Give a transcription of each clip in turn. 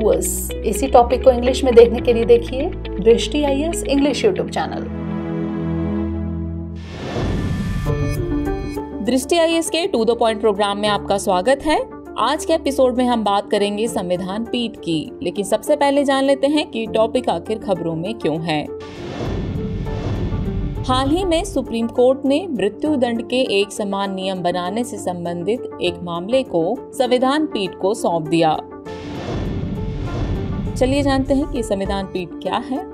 Viewers, इसी topic को English में देखने के लिए देखिए दृष्टि आईएएस इंग्लिश यूट्यूब चैनल। दृष्टि आईएएस के टू द पॉइंट प्रोग्राम में आपका स्वागत है। आज के एपिसोड में हम बात करेंगे संविधान पीठ की, लेकिन सबसे पहले जान लेते हैं कि टॉपिक आखिर खबरों में क्यों है। हाल ही में सुप्रीम कोर्ट ने मृत्यु दंड के एक समान नियम बनाने से संबंधित एक मामले को संविधान पीठ को सौंप दिया। चलिए जानते हैं कि संविधान पीठ क्या है।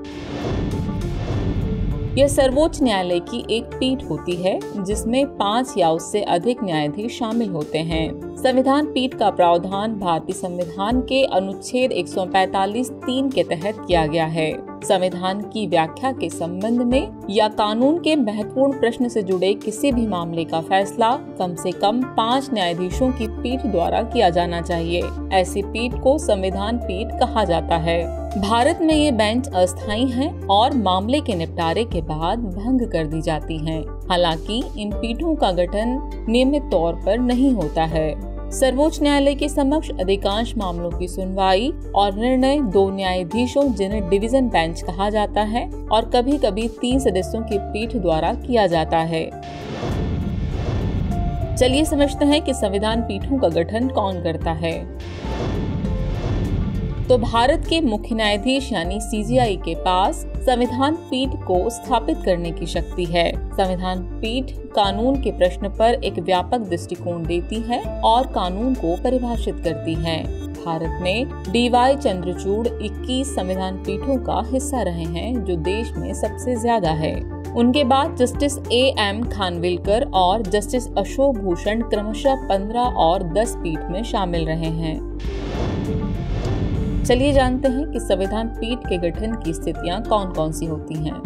यह सर्वोच्च न्यायालय की एक पीठ होती है जिसमें 5 या उससे अधिक न्यायाधीश शामिल होते हैं। संविधान पीठ का प्रावधान भारतीय संविधान के अनुच्छेद 145(3) के तहत किया गया है। संविधान की व्याख्या के संबंध में या कानून के महत्वपूर्ण प्रश्न से जुड़े किसी भी मामले का फैसला कम से कम 5 न्यायाधीशों की पीठ द्वारा किया जाना चाहिए। ऐसी पीठ को संविधान पीठ कहा जाता है। भारत में ये बेंच अस्थायी हैं और मामले के निपटारे के बाद भंग कर दी जाती हैं। हालांकि इन पीठों का गठन नियमित तौर पर नहीं होता है। सर्वोच्च न्यायालय के समक्ष अधिकांश मामलों की सुनवाई और निर्णय 2 न्यायाधीशों जिन्हें डिवीजन बेंच कहा जाता है और कभी कभी 3 सदस्यों की पीठ द्वारा किया जाता है। चलिए समझते हैं कि संविधान पीठों का गठन कौन करता है। तो भारत के मुख्य न्यायाधीश यानी सीजेआई के पास संविधान पीठ को स्थापित करने की शक्ति है। संविधान पीठ कानून के प्रश्न पर एक व्यापक दृष्टिकोण देती है और कानून को परिभाषित करती है। भारत में डीवाई चंद्रचूड़ 21 संविधान पीठों का हिस्सा रहे हैं, जो देश में सबसे ज्यादा है। उनके बाद जस्टिस A.M. खानविलकर और जस्टिस अशोक भूषण क्रमशः 15 और 10 पीठ में शामिल रहे हैं। चलिए जानते हैं कि संविधान पीठ के गठन की स्थितियां कौन कौन सी होती हैं।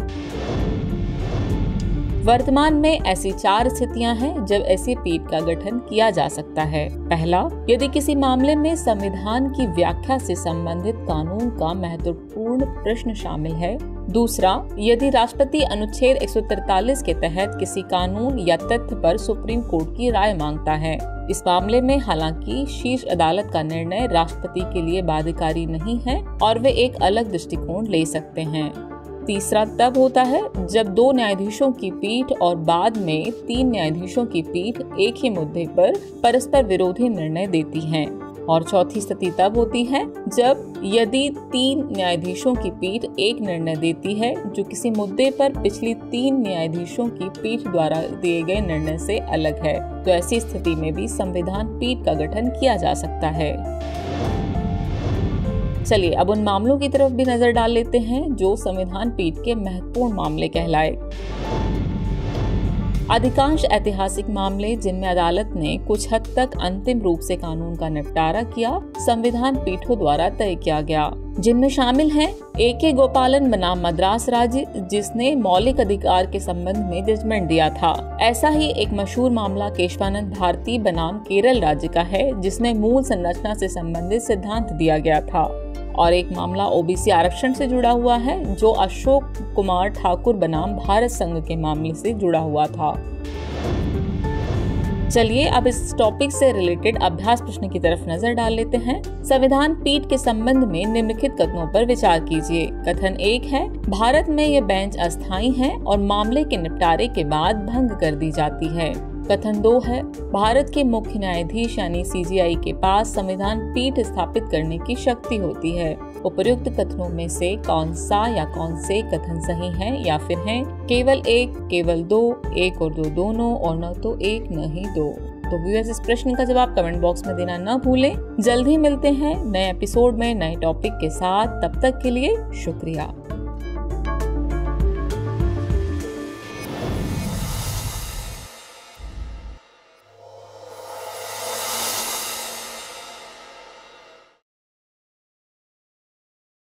वर्तमान में ऐसी 4 स्थितियां हैं जब ऐसी पीठ का गठन किया जा सकता है। पहला, यदि किसी मामले में संविधान की व्याख्या से संबंधित कानून का महत्वपूर्ण प्रश्न शामिल है। दूसरा, यदि राष्ट्रपति अनुच्छेद 143 के तहत किसी कानून या तथ्य पर सुप्रीम कोर्ट की राय मांगता है। इस मामले में हालांकि शीर्ष अदालत का निर्णय राष्ट्रपति के लिए बाध्यकारी नहीं है और वे एक अलग दृष्टिकोण ले सकते हैं। तीसरा तब होता है जब 2 न्यायाधीशों की पीठ और बाद में 3 न्यायाधीशों की पीठ एक ही मुद्दे पर परस्पर विरोधी निर्णय देती हैं। और चौथी स्थिति तब होती है जब यदि 3 न्यायाधीशों की पीठ एक निर्णय देती है जो किसी मुद्दे पर पिछली 3 न्यायाधीशों की पीठ द्वारा दिए गए निर्णय से अलग है। तो ऐसी स्थिति में भी संविधान पीठ का गठन किया जा सकता है। चलिए अब उन मामलों की तरफ भी नजर डाल लेते हैं जो संविधान पीठ के महत्वपूर्ण मामले कहलाए। अधिकांश ऐतिहासिक मामले जिनमें अदालत ने कुछ हद तक अंतिम रूप से कानून का निपटारा किया, संविधान पीठों द्वारा तय किया गया। जिनमें शामिल हैं A.K. गोपालन बनाम मद्रास राज्य, जिसने मौलिक अधिकार के संबंध में जजमेंट दिया था। ऐसा ही एक मशहूर मामला केशवानंद भारती बनाम केरल राज्य का है, जिसने मूल संरचना से संबंधित सिद्धांत दिया गया था। और एक मामला ओबीसी आरक्षण से जुड़ा हुआ है, जो अशोक कुमार ठाकुर बनाम भारत संघ के मामले से जुड़ा हुआ था। चलिए अब इस टॉपिक से रिलेटेड अभ्यास प्रश्न की तरफ नजर डाल लेते हैं। संविधान पीठ के संबंध में निम्नलिखित कथनों पर विचार कीजिए। कथन 1 है, भारत में ये बेंच अस्थायी है और मामले के निपटारे के बाद भंग कर दी जाती है। कथन 2 है, भारत के मुख्य न्यायाधीश यानी सीजेआई के पास संविधान पीठ स्थापित करने की शक्ति होती है। उपर्युक्त कथनों में से कौन सा या कौन से कथन सही हैं या फिर हैं केवल 1, केवल 2, 1 और 2 दोनों, और न तो 1 न ही 2। तो व्यूअर्स, इस प्रश्न का जवाब कमेंट बॉक्स में देना न भूलें। जल्द ही मिलते हैं नए एपिसोड में नए टॉपिक के साथ। तब तक के लिए शुक्रिया।